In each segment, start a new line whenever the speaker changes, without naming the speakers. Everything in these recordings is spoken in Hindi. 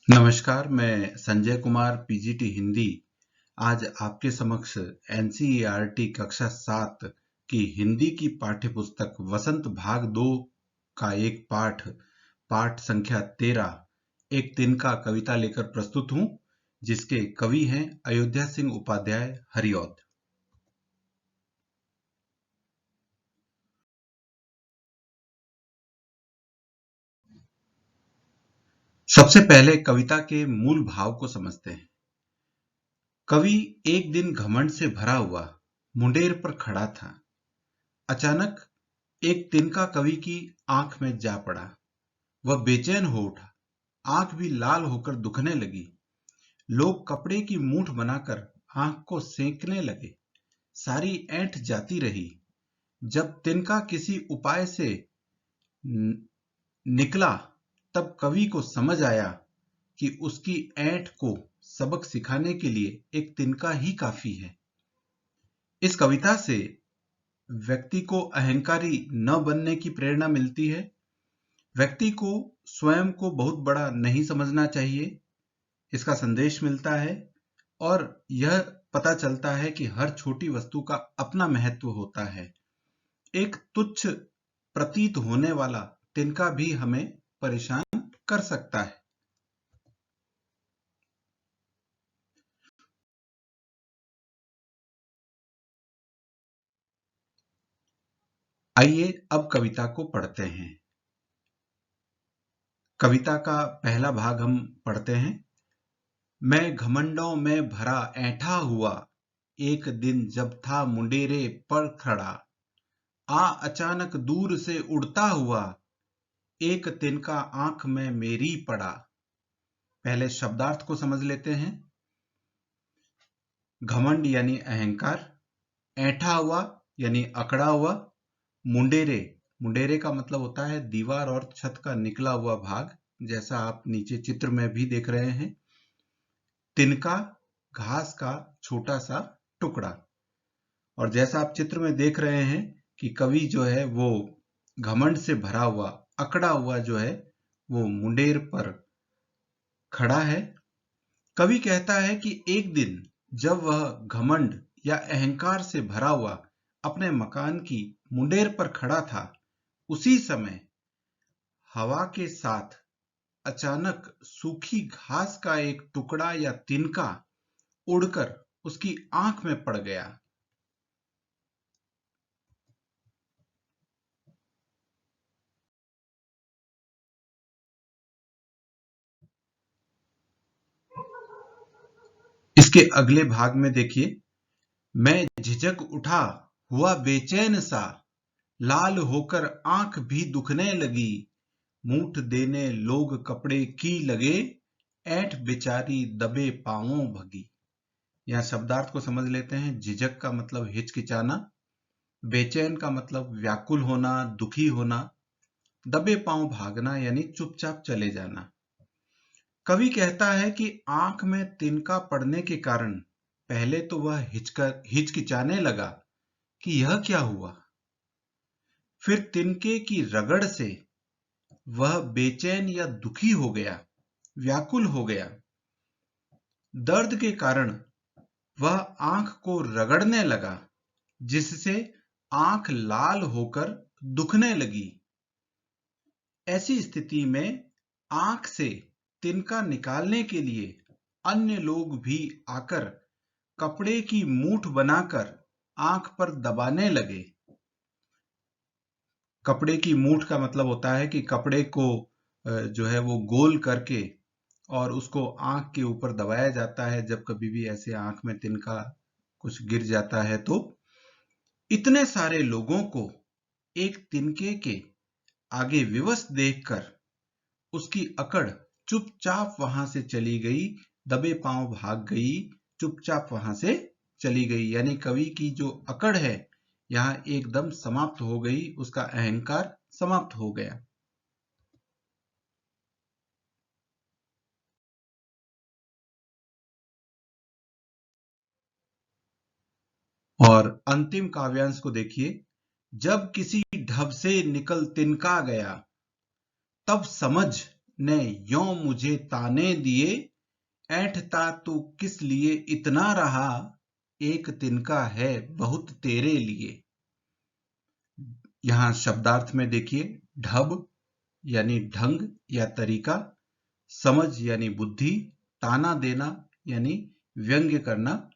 नमस्कार, मैं संजय कुमार पीजीटी हिंदी आज आपके समक्ष एनसीईआरटी कक्षा 7 की हिंदी की पाठ्यपुस्तक वसंत भाग 2 का एक पाठ संख्या 13 एक तिनका कविता लेकर प्रस्तुत हूं, जिसके कवि हैं अयोध्या सिंह उपाध्याय हरिऔध। सबसे पहले कविता के मूल भाव को समझते हैं। कवि एक दिन घमंड से भरा हुआ मुंडेर पर खड़ा था। अचानक एक तिनका कवि की आंख में जा पड़ा। वह बेचैन हो उठा, आंख भी लाल होकर दुखने लगी। लोग कपड़े की मूठ बनाकर आंख को सेंकने लगे। सारी ऐंठ जाती रही। जब तिनका किसी उपाय से निकला, तब कवि को समझ आया कि उसकी ऐंठ को सबक सिखाने के लिए एक तिनका ही काफी है। इस कविता से व्यक्ति को अहंकारी न बनने की प्रेरणा मिलती है। व्यक्ति को स्वयं को बहुत बड़ा नहीं समझना चाहिए, इसका संदेश मिलता है। और यह पता चलता है कि हर छोटी वस्तु का अपना महत्व होता है। एक तुच्छ प्रतीत होने वाला तिनका भी हमें परेशान कर सकता है। आइए अब कविता को पढ़ते हैं। कविता का पहला भाग हम पढ़ते हैं। मैं घमंडों में भरा ऐंठा हुआ, एक दिन जब था मुंडेरे पर खड़ा, अचानक दूर से उड़ता हुआ, एक तिनका आंख में मेरी पड़ा। पहले शब्दार्थ को समझ लेते हैं। घमंड यानी अहंकार, ऐंठा हुआ यानी अकड़ा हुआ, मुंडेरे का मतलब होता है दीवार और छत का निकला हुआ भाग, जैसा आप नीचे चित्र में भी देख रहे हैं। तिनका, घास का छोटा सा टुकड़ा। और जैसा आप चित्र में देख रहे हैं कि कवि जो है वो घमंड से भरा हुआ, अकड़ा हुआ जो है वो मुंडेर पर खड़ा है। कवि कहता है कि एक दिन जब वह घमंड या अहंकार से भरा हुआ अपने मकान की मुंडेर पर खड़ा था, उसी समय हवा के साथ अचानक सूखी घास का एक टुकड़ा या तिनका उड़कर उसकी आंख में पड़ गया। इसके अगले भाग में देखिए, मैं झिझक उठा हुआ बेचैन सा, लाल होकर आंख भी दुखने लगी, मूठ देने लोग कपड़े की लगे, ऐंठ बेचारी दबे पांवों भगी। यहां शब्दार्थ को समझ लेते हैं। झिझक का मतलब हिचकिचाना, बेचैन का मतलब व्याकुल होना, दुखी होना, दबे पांव भागना यानी चुपचाप चले जाना। कवि कहता है कि आंख में तिनका पड़ने के कारण पहले तो वह हिचकिचाने लगा कि यह क्या हुआ। फिर तिनके की रगड़ से वह बेचैन या दुखी हो गया, व्याकुल हो गया। दर्द के कारण वह आंख को रगड़ने लगा, जिससे आंख लाल होकर दुखने लगी। ऐसी स्थिति में आंख से तिनका निकालने के लिए अन्य लोग भी आकर कपड़े की मूठ बनाकर आंख पर दबाने लगे। कपड़े की मूठ का मतलब होता है कि कपड़े को जो है वो गोल करके और उसको आंख के ऊपर दबाया जाता है। जब कभी भी ऐसे आंख में तिनका कुछ गिर जाता है तो इतने सारे लोगों को एक तिनके के आगे विवश देखकर उसकी अकड़ चुपचाप वहां से चली गई, दबे पांव भाग गई, चुपचाप वहां से चली गई। यानी कवि की जो अकड़ है यहां एकदम समाप्त हो गई, उसका अहंकार समाप्त हो गया। और अंतिम काव्यांश को देखिए। जब किसी ढब से निकल तिनका गया, तब समझ ने यों मुझे ताने दिए, ऐंठता तू किस लिए इतना रहा, एक तिनका है बहुत तेरे लिए। यहां शब्दार्थ में देखिए, ढब यानी ढंग या तरीका, समझ यानी बुद्धि, ताना देना यानी व्यंग्य करना।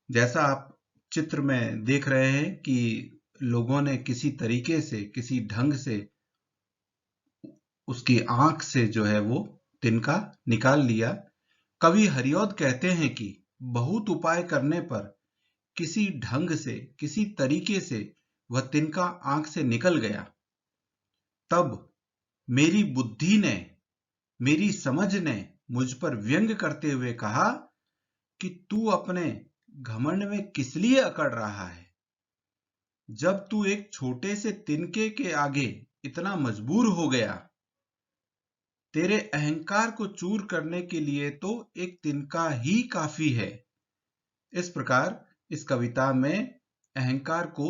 जैसा आप चित्र में देख रहे हैं कि लोगों ने किसी तरीके से, किसी ढंग से उसकी आंख से जो है वो तिनका निकाल लिया। कवि हरिऔध कहते हैं कि बहुत उपाय करने पर किसी ढंग से, किसी तरीके से वह तिनका आंख से निकल गया। तब मेरी बुद्धि ने, मेरी समझ ने मुझ पर व्यंग करते हुए कहा कि तू अपने घमंड में किस लिए अकड़ रहा है। जब तू एक छोटे से तिनके के आगे इतना मजबूर हो गया, तेरे अहंकार को चूर करने के लिए तो एक तिनका ही काफी है। इस प्रकार इस कविता में अहंकार को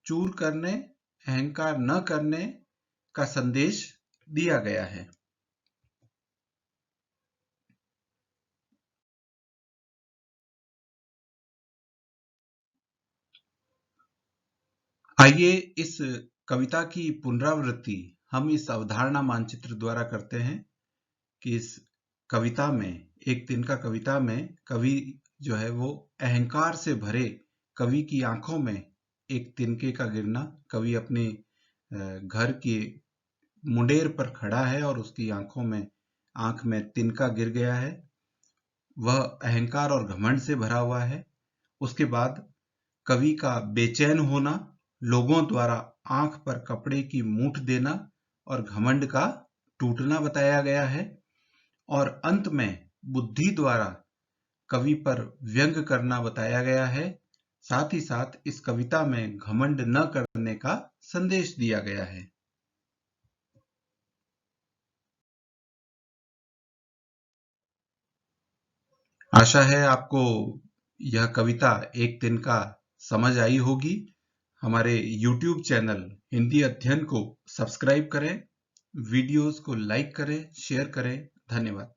चूर करने, अहंकार न करने का संदेश दिया गया है। आइए इस कविता की पुनरावृत्ति हम इस अवधारणा मानचित्र द्वारा करते हैं कि इस कविता में, एक तिनका कविता में, कवि जो है वो अहंकार से भरे कवि की आंखों में एक तिनके का गिरना। कवि अपने घर के मुंडेर पर खड़ा है और उसकी आंख में तिनका गिर गया है। वह अहंकार और घमंड से भरा हुआ है। उसके बाद कवि का बेचैन होना, लोगों द्वारा आंख पर कपड़े की मूठ देना और घमंड का टूटना बताया गया है। और अंत में बुद्धि द्वारा कवि पर व्यंग करना बताया गया है। साथ ही साथ इस कविता में घमंड न करने का संदेश दिया गया है। आशा है आपको यह कविता एक तिनका समझ आई होगी। हमारे YouTube चैनल हिंदी अध्ययन को सब्सक्राइब करें, वीडियोस को लाइक करें, शेयर करें। धन्यवाद।